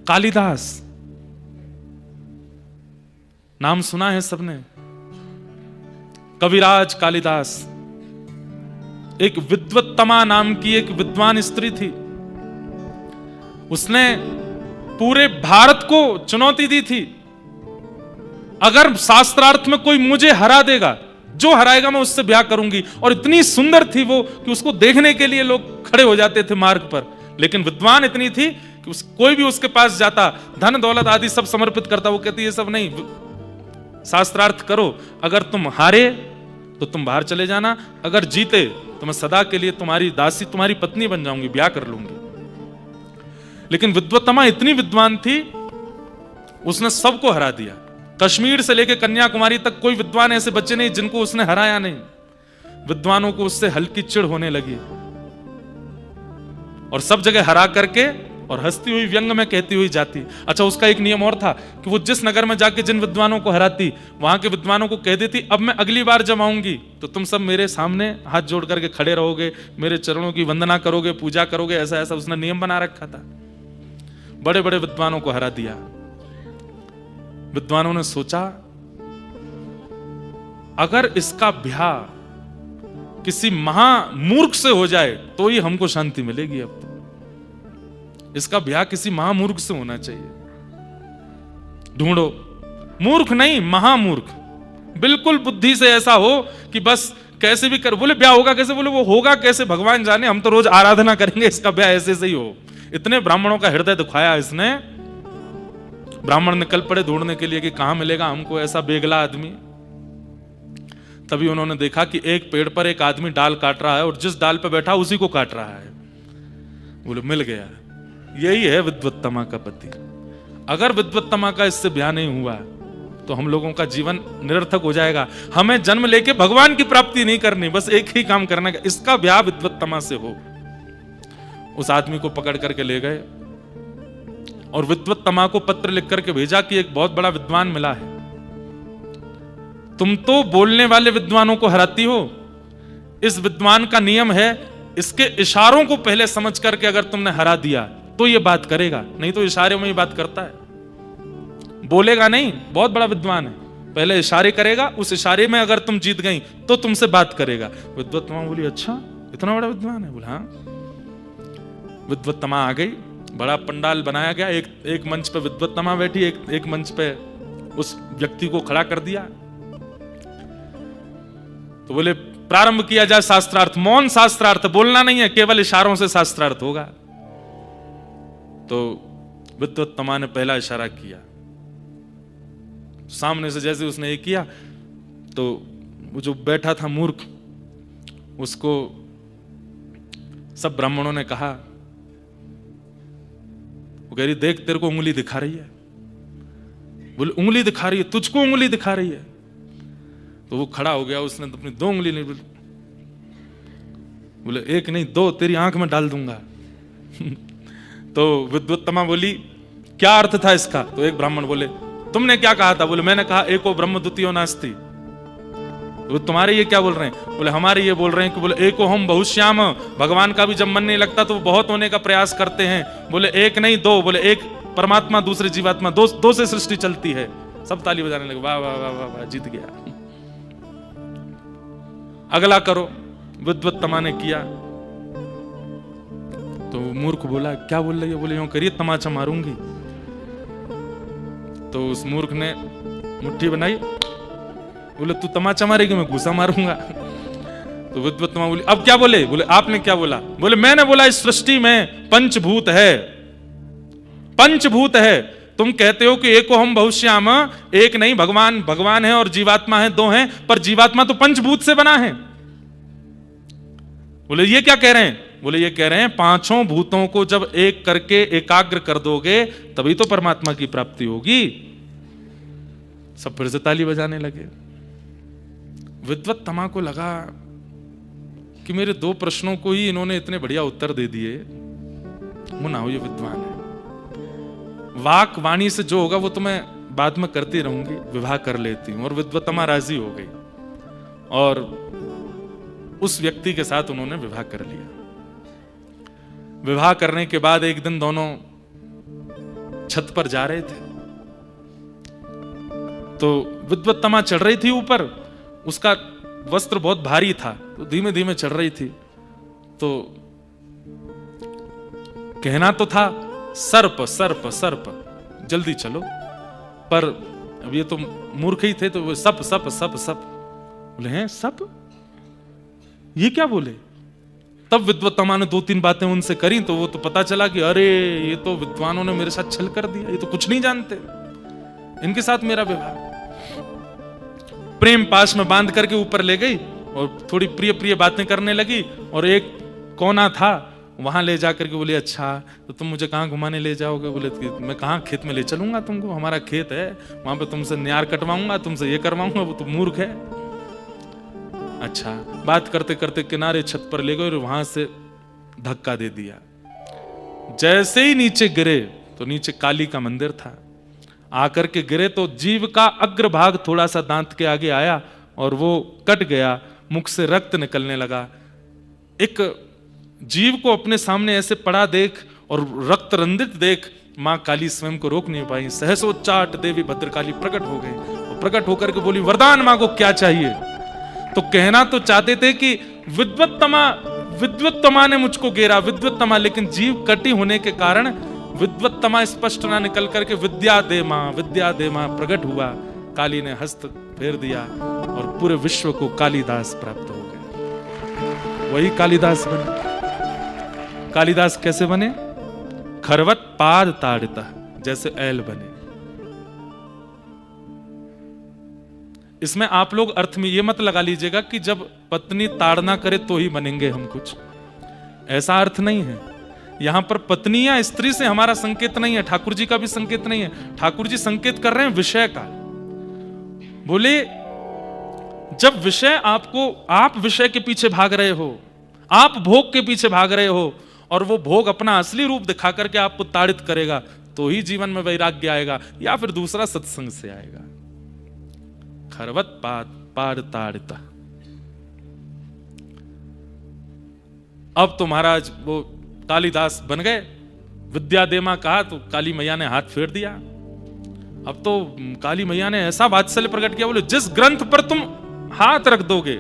कालिदास, नाम सुना है सबने, कविराज कालिदास। एक विद्वत्तमा नाम की एक विद्वान स्त्री थी, उसने पूरे भारत को चुनौती दी थी, अगर शास्त्रार्थ में कोई मुझे हरा देगा, जो हराएगा मैं उससे ब्याह करूंगी। और इतनी सुंदर थी वो कि उसको देखने के लिए लोग खड़े हो जाते थे मार्ग पर। लेकिन विद्वान इतनी थी कि कोई भी उसके पास जाता, धन दौलत आदि सब समर्पित करता। वो कहती ये सब नहीं, शास्त्रार्थ करो, अगर तुम हारे तो तुम बाहर चले जाना, अगर जीते तो मैं सदा के लिए तुम्हारी दासी, तुम्हारी पत्नी बन जाऊंगी, ब्याह कर लूंगी। लेकिन विद्वत्तमा इतनी विद्वान थी, उसने सबको हरा दिया। कश्मीर से लेकर कन्याकुमारी तक कोई विद्वान ऐसे बच्चे नहीं जिनको उसने हराया नहीं। विद्वानों को उससे हल्की चिढ़ होने लगी और सब जगह हरा करके और हंसती हुई व्यंग में कहती हुई जाती। अच्छा, उसका एक नियम और था कि वो जिस नगर में जाके जिन विद्वानों को हराती, वहां के विद्वानों को कह देती अब मैं अगली बार जब आऊंगी तो तुम सब मेरे सामने हाथ जोड़ करके खड़े रहोगे, मेरे चरणों की वंदना करोगे, पूजा करोगे। ऐसा ऐसा उसने नियम बना रखा था। बड़े बड़े विद्वानों को हरा दिया। विद्वानों ने सोचा अगर इसका ब्याह किसी महामूर्ख से हो जाए तो ही हमको शांति मिलेगी। अब तो इसका ब्याह किसी महामूर्ख से होना चाहिए। ढूंढो, मूर्ख नहीं, महामूर्ख, बिल्कुल बुद्धि से ऐसा हो कि बस कैसे भी कर। बोले ब्याह होगा कैसे? बोले वो होगा कैसे भगवान जाने, हम तो रोज आराधना करेंगे, इसका ब्याह ऐसे से ही हो। इतने ब्राह्मणों का हृदय दुखाया इसने। ब्राह्मण निकल पड़े ढूंढने के लिए कि कहां मिलेगा हमको ऐसा बेगला आदमी। तभी उन्होंने देखा कि एक पेड़ पर एक आदमी डाल काट रहा है और जिस डाल पर बैठा उसी को काट रहा है। बोले मिल गया, यही है विद्वत्तमा का पति। अगर विद्वत्तमा का इससे ब्याह नहीं हुआ तो हम लोगों का जीवन निरर्थक हो जाएगा। हमें जन्म लेके भगवान की प्राप्ति नहीं करनी, बस एक ही काम करना है, इसका ब्याह विद्वत्तमा से हो। उस आदमी को पकड़ करके ले गए और विद्वत्तमा को पत्र लिख करके भेजा कि एक बहुत बड़ा विद्वान मिला है, तुम तो बोलने वाले विद्वानों को हराती हो। इस विद्वान का नियम है, इसके इशारों को पहले समझ करके अगर तुमने हरा दिया तो ये बात करेगा, नहीं तो इशारे में ही बात करता है, बोलेगा नहीं। बहुत बड़ा विद्वान है, पहले इशारे करेगा, उस इशारे में अगर तुम जीत गई तो तुमसे बात करेगा। विद्वत्तमा बोली अच्छा इतना बड़ा विद्वान है? बोला हाँ। विद्वत्तमा आ गई, बड़ा पंडाल बनाया गया, एक मंच पे विद्वत्तमा बैठी, एक मंच पे उस व्यक्ति को खड़ा कर दिया। तो बोले प्रारंभ किया जाए शास्त्रार्थ। मौन शास्त्रार्थ, बोलना नहीं है, केवल इशारों से शास्त्रार्थ होगा। तो विद्वत्तमा ने पहला इशारा किया, सामने से जैसे उसने ये किया तो वो जो बैठा था मूर्ख, उसको सब ब्राह्मणों ने कहा, वो कह रही देख तेरे को उंगली दिखा रही है। बोले उंगली दिखा रही है? तुझको उंगली दिखा रही है? तो वो खड़ा हो गया, उसने तो अपनी 2 उंगली नहीं, बोले एक नहीं 2 तेरी आंख में डाल दूंगा। तो विद्वत्तमा बोली क्या अर्थ था इसका? तो एक ब्राह्मण बोले तुमने क्या कहा था? बोले मैंने कहा एको ब्रह्म द्वितीयो नास्ति। तो तुम्हारे ये क्या बोल रहे हैं? बोले हमारे ये बोल रहे हैं कि बोले एको हम बहुश्याम, भगवान का भी जब मन नहीं लगता तो वो बहुत होने का प्रयास करते हैं। बोले एक नहीं 2, बोले एक परमात्मा दूसरे जीवात्मा, 2 से सृष्टि चलती है। सब ताली बजाने लगे, वाह वाह वाह वाह वाह, जीत गया। अगला करो। विद्वत्तमा ने किया तो मूर्ख बोला क्या बोल रही है? बोले यूं करिए तमाचा मारूंगी। तो उस मूर्ख ने मुट्ठी बनाई, बोले तू तमाचा मारेगी, मैं घूसा मारूंगा। तो विद्वत्तमा बोली अब क्या बोले? बोले आपने क्या बोला? बोले मैंने बोला इस सृष्टि में पंचभूत है, पंचभूत है। तुम कहते हो कि एको हम बहुश्याम, एक नहीं, भगवान है और जीवात्मा है, 2 हैं, पर जीवात्मा तो पंचभूत से बना है। बोले ये क्या कह रहे हैं? बोले ये कह रहे हैं 5 भूतों को जब एक करके एकाग्र कर दोगे तभी तो परमात्मा की प्राप्ति होगी। सब फिर से ताली बजाने लगे। विद्वत्तमा को लगा कि मेरे 2 प्रश्नों को ही इन्होंने इतने बढ़िया उत्तर दे दिए, वो ना हो ये विद्वान है। वाक वाणी से जो होगा वो तो मैं बाद में करती रहूंगी, विवाह कर लेती हूं। और विद्वत्तमा राजी हो गई और उस व्यक्ति के साथ उन्होंने विवाह कर लिया। विवाह करने के बाद एक दिन दोनों छत पर जा रहे थे, तो विद्वत्तमा चढ़ रही थी ऊपर, उसका वस्त्र बहुत भारी था, तो धीमे धीमे चढ़ रही थी। तो कहना तो था सर्प सर्प सर्प, जल्दी चलो, पर अब ये तो मूर्ख ही थे, तो वो सप सप सप सप बोले, हैं सप, ये क्या बोले? तब विद्वत्तमा ने 2-3 बातें उनसे करी, तो वो तो पता चला कि अरे ये तो विद्वानों ने मेरे साथ छल कर दिया, ये तो कुछ नहीं जानते, इनके साथ मेरा व्यवहार। प्रेम पाश में बांध करके ऊपर ले गई और थोड़ी प्रिय प्रिय बातें करने लगी, और एक कोना था वहां ले जाकर के बोले, अच्छा तो तुम मुझे कहाँ घुमाने ले जाओगे? बोले मैं कहाँ खेत में ले चलूंगा तुमको, हमारा खेत है, वहां पे तुमसे न्यार कटवाऊंगा, तुमसे ये करवाऊंगा, वो तो मूर्ख है। अच्छा, बात करते करते किनारे छत पर ले गए और वहां से धक्का दे दिया। जैसे ही नीचे गिरे तो नीचे काली का मंदिर था, आकर के गिरे तो जीव का अग्रभाग थोड़ा सा दांत के आगे आया और वो कट गया, मुख से रक्त निकलने लगा। एक जीव को अपने सामने ऐसे पड़ा देख और रक्त रंजित देख मां काली स्वयं को रोक नहीं पाई, सहसोच्चाट देवी भद्रकाली प्रकट हो गई और प्रकट होकर के बोली, वरदान मांगो, क्या चाहिए? तो कहना तो चाहते थे कि विद्वत्तमा ने मुझको घेरा, विद्वत्तमा, लेकिन जीव कटी होने के कारण विद्वत्तमा स्पष्ट ना निकल करके विद्या दे मां प्रकट हुआ। काली ने हस्त फेर दिया और पूरे विश्व को कालिदास प्राप्त हो गया। वही कालिदास बने। कालिदास कैसे बने? खरवत पाद ताड़िता, जैसे ऐल बने। इसमें आप लोग अर्थ में ये मत लगा लीजिएगा कि जब पत्नी ताड़ना करे तो ही बनेंगे हम कुछ, ऐसा अर्थ नहीं है। यहां पर पत्नी या स्त्री से हमारा संकेत नहीं है, ठाकुर जी का भी संकेत नहीं है। ठाकुर जी संकेत कर रहे हैं विषय का। बोले जब विषय आपको, आप विषय के पीछे भाग रहे हो, आप भोग के पीछे भाग रहे हो और वो भोग अपना असली रूप दिखा करके आपको ताड़ित करेगा, तो ही जीवन में वैराग्य आएगा, या फिर दूसरा सत्संग से आएगा। खरवत पाद ताड़िता। अब तो महाराज वो कालिदास बन गए, विद्या देमा कहा तो काली मैया ने हाथ फेर दिया। अब तो काली मैया ने ऐसा वात्सल्य प्रकट किया, बोले जिस ग्रंथ पर तुम हाथ रख दोगे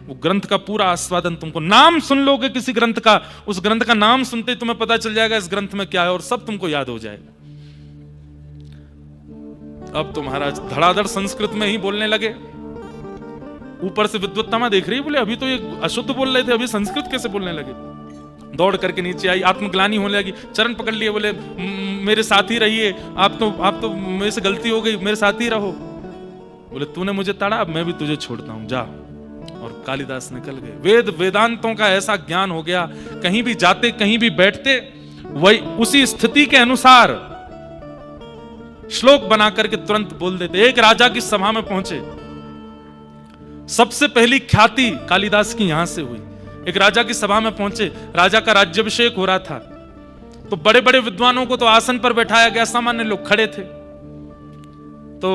वो ग्रंथ का पूरा आस्वादन तुमको, नाम सुन लोगे किसी ग्रंथ का, उस ग्रंथ का नाम सुनते ही तुम्हें पता चल जाएगा इस ग्रंथ में क्या है और सब तुमको याद हो जाएगा। अब तो महाराज धड़ाधड़ संस्कृत में ही बोलने लगे। ऊपर से विद्वत्तमा देख रही, बोले अभी तो ये अशुद्ध बोल रहे थे, अभी संस्कृत कैसे बोलने लगे? दौड़ करके नीचे आई, आत्मग्लानि होने लगी, चरण पकड़ लिए, बोले मेरे साथ ही रहिए, आप तो मेरे से गलती हो गई, मेरे साथ ही रहो। बोले तूने मुझे ताड़ा, अब मैं भी तुझे छोड़ता हूं, जा। और कालिदास निकल गए। वेदांतों का ऐसा ज्ञान हो गया, कहीं भी जाते कहीं भी बैठते वही उसी स्थिति के अनुसार श्लोक बना करके तुरंत बोल देते। एक राजा की सभा में पहुंचे, सबसे पहली ख्याति कालिदास की यहां से हुई। एक राजा की सभा में पहुंचे, राजा का राज्याभिषेक हो रहा था, तो बड़े बड़े विद्वानों को तो आसन पर बैठाया गया, सामान्य लोग खड़े थे। तो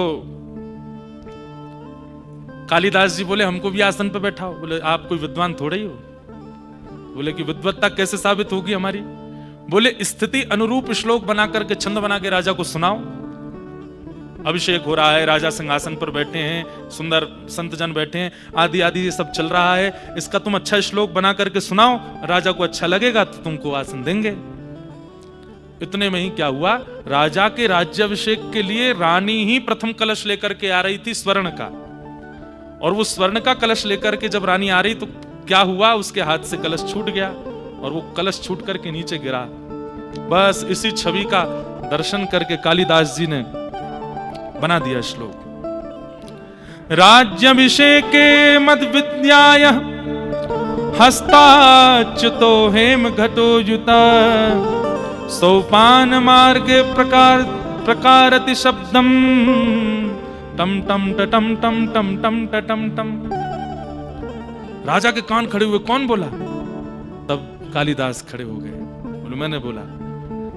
कालिदास जी बोले हमको भी आसन पर बैठाओ। बोले आप कोई विद्वान थोड़े ही हो। बोले कि विद्वत्ता कैसे साबित होगी हमारी? बोले स्थिति अनुरूप श्लोक बना करके, छंद बना के राजा को सुनाओ। अभिषेक हो रहा है, राजा सिंहासन पर बैठे हैं, सुंदर संत जन बैठे हैं, आदि आदि ये सब चल रहा है, इसका तुम अच्छा श्लोक बना करके सुनाओ, राजा को अच्छा लगेगा तो तुमको आसन देंगे। इतने में ही क्या हुआ, राजा के राज्याभिषेक के लिए रानी ही प्रथम कलश लेकर के आ रही थी स्वर्ण का, और वो स्वर्ण का कलश लेकर के जब रानी आ रही तो क्या हुआ, उसके हाथ से कलश छूट गया और वो कलश छूट करके नीचे गिरा। बस इसी छवि का दर्शन करके कालिदास जी ने बना दिया श्लोक। राज्याभिषेके मद विद्याय हस्ताच्युतो हेम घटो युता सोपान मार्गे प्रकारति शब्दम टम टम टम टम टम टम टम टम। राजा के कान खड़े हुए, कौन बोला? तब कालिदास खड़े हो गए, बोले मैंने बोला।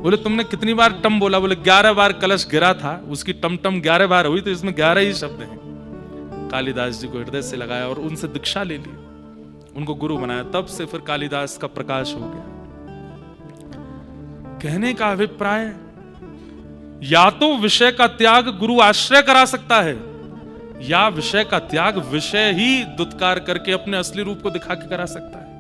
बोले तुमने कितनी बार टम बोला? बोले 11 बार कलश गिरा था, उसकी टम टम 11 बार हुई, तो इसमें 11 ही शब्द हैं। कालिदास जी को हृदय से लगाया और उनसे दीक्षा ले ली, उनको गुरु बनाया। तब से फिर कालिदास का प्रकाश हो गया। कहने का अभिप्राय या तो विषय का त्याग गुरु आश्रय करा सकता है, या विषय का त्याग विषय ही दुत्कार करके अपने असली रूप को दिखा के करा सकता है।